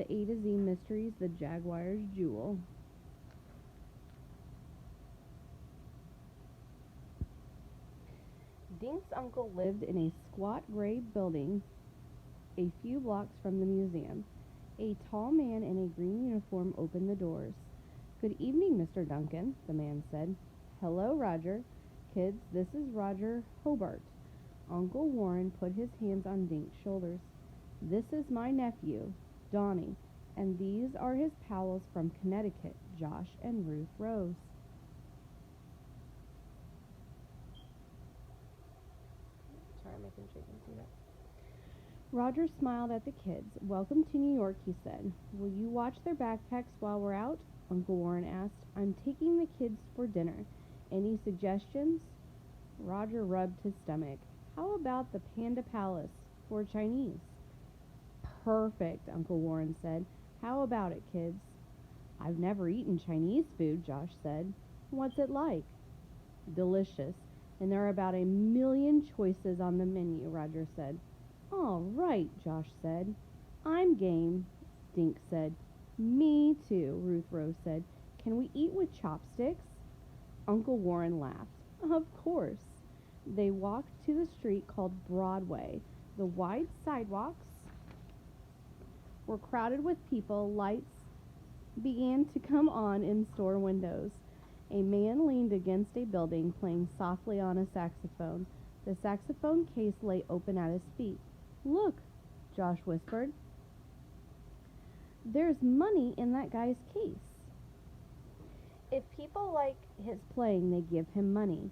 The A to Z Mysteries, the Jaguar's Jewel. Dink's uncle lived in a squat gray building a few blocks from the museum. A tall man in a green uniform opened the doors. "Good evening, Mr. Duncan," the man said. "Hello, Roger. Kids, this is Roger Hobart." Uncle Warren put his hands on Dink's shoulders. "This is my nephew, Donnie, and these are his pals from Connecticut, Josh and Ruth Rose." Sorry, I'm making sure you can see that. Roger smiled at the kids. "Welcome to New York," he said. "Will you watch their backpacks while we're out?" Uncle Warren asked. "I'm taking the kids for dinner. Any suggestions?" Roger rubbed his stomach. "How about the Panda Palace for Chinese?" "Perfect," Uncle Warren said. "How about it, kids?" "I've never eaten Chinese food," Josh said. "What's it like?" "Delicious. And there are about 1,000,000 choices on the menu," Roger said. "All right," Josh said. "I'm game," Dink said. "Me too," Ruth Rose said. "Can we eat with chopsticks?" Uncle Warren laughed. "Of course." They walked to the street called Broadway. The wide sidewalks were crowded with people. Lights began to come on in store windows. A man leaned against a building, playing softly on a saxophone. The saxophone case lay open at his feet. "Look," Josh whispered. "There's money in that guy's case." "If people like his playing, they give him money,"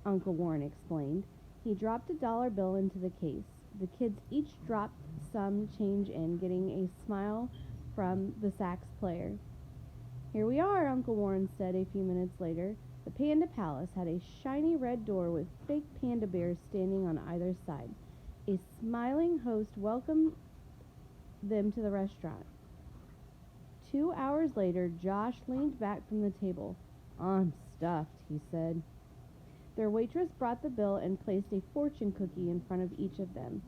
Uncle Warren explained. He dropped a dollar bill into the case. The kids each dropped some change in, getting a smile from the sax player. "Here we are," Uncle Warren said a few minutes later. The Panda Palace had a shiny red door with fake panda bears standing on either side. A smiling host welcomed them to the restaurant. 2 hours later, Josh leaned back from the table. "I'm stuffed," he said. Their waitress brought the bill and placed a fortune cookie in front of each of them.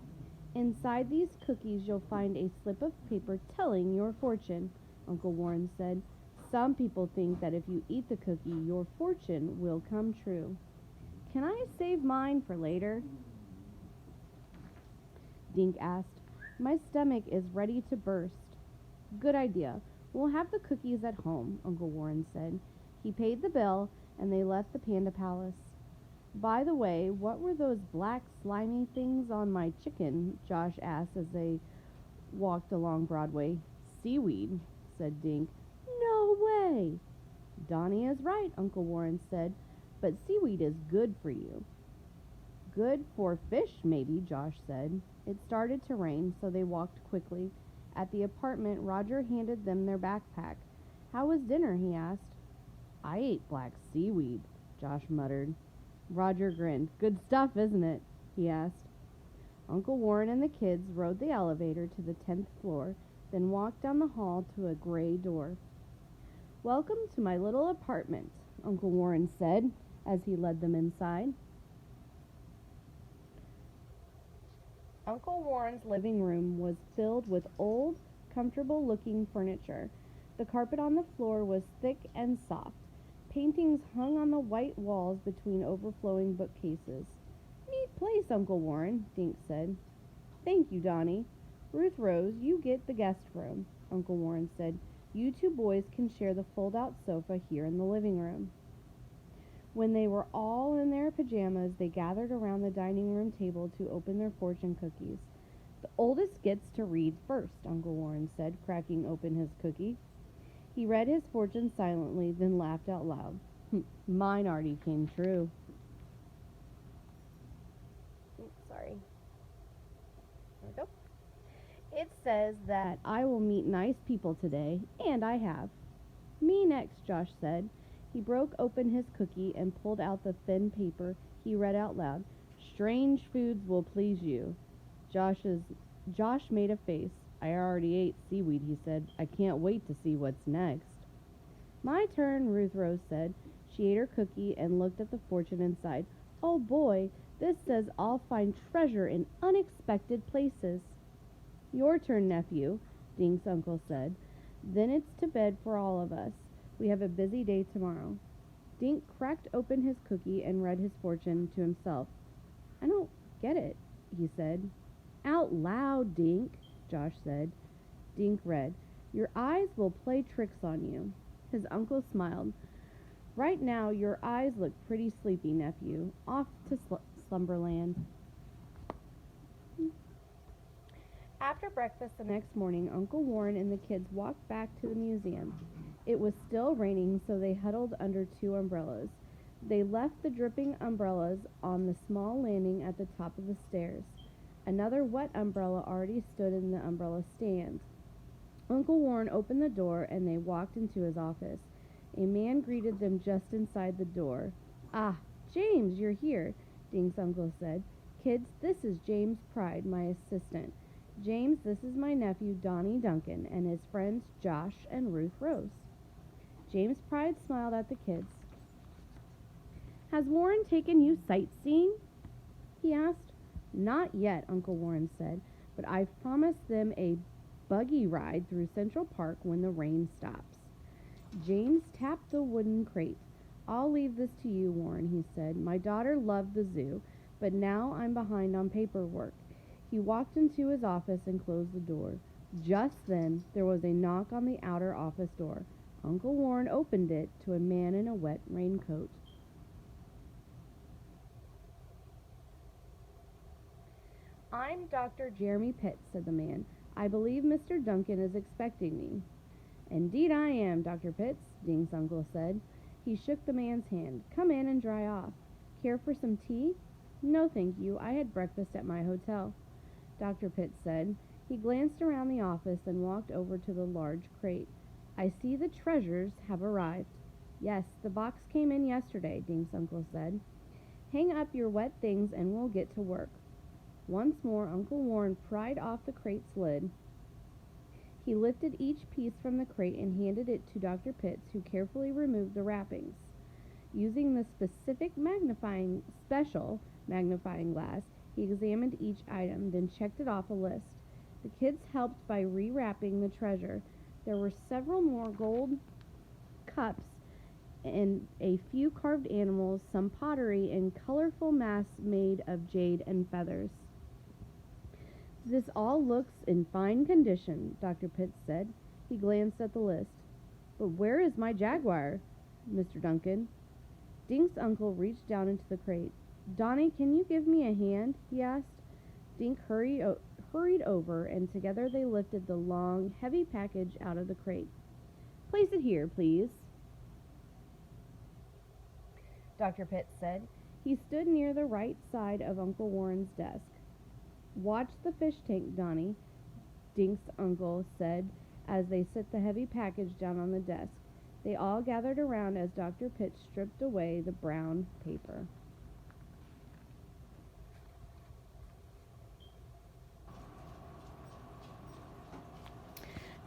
"Inside these cookies you'll find a slip of paper telling your fortune," Uncle Warren said. "Some people think that if you eat the cookie, your fortune will come true." "Can I save mine for later?" Dink asked. "My stomach is ready to burst." "Good idea. We'll have the cookies at home," Uncle Warren said. He paid the bill, and they left the Panda Palace. "By the way, what were those black slimy things on my chicken?" Josh asked as they walked along Broadway. "Seaweed," said Dink. "No way!" "Donnie is right," Uncle Warren said, "but seaweed is good for you." "Good for fish, maybe," Josh said. It started to rain, so they walked quickly. At the apartment, Roger handed them their backpack. "How was dinner?" he asked. "I ate black seaweed," Josh muttered. Roger grinned. "Good stuff, isn't it?" he asked. Uncle Warren and the kids rode the elevator to the 10th floor, then walked down the hall to a gray door. "Welcome to my little apartment," Uncle Warren said as he led them inside. Uncle Warren's living room was filled with old, comfortable-looking furniture. The carpet on the floor was thick and soft. Paintings hung on the white walls between overflowing bookcases. "Neat place, Uncle Warren," Dink said. "Thank you, Donnie. Ruth Rose, you get the guest room," Uncle Warren said. "You two boys can share the fold-out sofa here in the living room." When they were all in their pajamas, they gathered around the dining room table to open their fortune cookies. "The oldest gets to read first," Uncle Warren said, cracking open his cookie. He read his fortune silently, then laughed out loud. "Mine already came true." Sorry. There we go. "It says that I will meet nice people today, and I have." "Me next," Josh said. He broke open his cookie and pulled out the thin paper. He read out loud, "Strange foods will please you." Josh made a face. "I already ate seaweed," he said. "I can't wait to see what's next." "My turn," Ruth Rose said. She ate her cookie and looked at the fortune inside. "Oh boy, this says I'll find treasure in unexpected places." "Your turn, nephew." Dink's uncle said. Then it's to bed for all of us. We have a busy day tomorrow. Dink cracked open his cookie and read his fortune to himself. I don't get it, he said. Out loud, Dink, Josh said. Dink read, Your eyes will play tricks on you. His uncle smiled. Right now, your eyes look pretty sleepy, nephew. Off to slumberland. After breakfast the next morning, Uncle Warren and the kids walked back to the museum. It was still raining, so they huddled under 2 umbrellas. They left the dripping umbrellas on the small landing at the top of the stairs. Another wet umbrella already stood in the umbrella stand. Uncle Warren opened the door and they walked into his office. A man greeted them just inside the door. Ah, James, you're here, Dink's uncle said. Kids, this is James Pride, my assistant. James, this is my nephew Donnie Duncan and his friends Josh and Ruth Rose. James Pride smiled at the kids. Has Warren taken you sightseeing? He asked. Not yet, Uncle Warren said, but I've promised them a buggy ride through Central Park when the rain stops. James tapped the wooden crate. I'll leave this to you, Warren, he said. My daughter loved the zoo, but now I'm behind on paperwork. He walked into his office and closed the door. Just then, there was a knock on the outer office door. Uncle Warren opened it to a man in a wet raincoat. I'm Dr. Jeremy Pitts, said the man. I believe Mr. Duncan is expecting me. Indeed I am, Dr. Pitts, Dink's uncle said. He shook the man's hand. Come in and dry off. Care for some tea? No, thank you. I had breakfast at my hotel, Dr. Pitts said. He glanced around the office and walked over to the large crate. I see the treasures have arrived. Yes, the box came in yesterday, Dink's uncle said. Hang up your wet things and we'll get to work. Once more, Uncle Warren pried off the crate's lid. He lifted each piece from the crate and handed it to Dr. Pitts, who carefully removed the wrappings. Using the special magnifying glass, he examined each item, then checked it off a list. The kids helped by rewrapping the treasure. There were several more gold cups and a few carved animals, some pottery, and colorful masks made of jade and feathers. This all looks in fine condition, Dr. Pitts said. He glanced at the list. But where is my Jaguar, Mr. Duncan? Dink's uncle reached down into the crate. Donnie, can you give me a hand? He asked. Dink hurried over, and together they lifted the long, heavy package out of the crate. Place it here, please, Dr. Pitts said. He stood near the right side of Uncle Warren's desk. Watch the fish tank, Donnie, Dink's uncle said as they set the heavy package down on the desk. They all gathered around as Dr. Pitts stripped away the brown paper.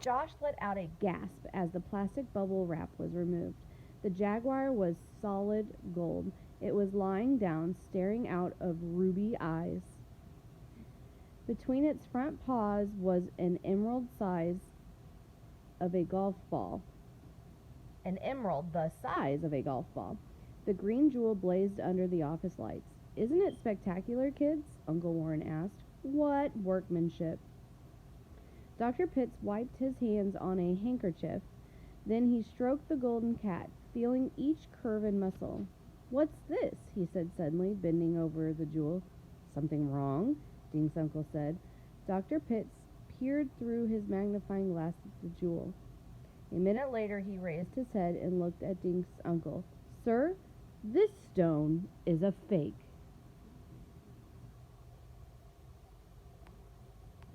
Josh let out a gasp as the plastic bubble wrap was removed. The Jaguar was solid gold. It was lying down, staring out of ruby eyes. Between its front paws was an emerald of a golf ball. An emerald the size of a golf ball. The green jewel blazed under the office lights. Isn't it spectacular, kids? Uncle Warren asked. What workmanship? Dr. Pitts wiped his hands on a handkerchief. Then he stroked the golden cat, feeling each curve and muscle. What's this? He said suddenly, bending over the jewel. Something wrong? Dink's uncle said. Dr. Pitts peered through his magnifying glass at the jewel. A minute later, he raised his head and looked at Dink's uncle. Sir, this stone is a fake.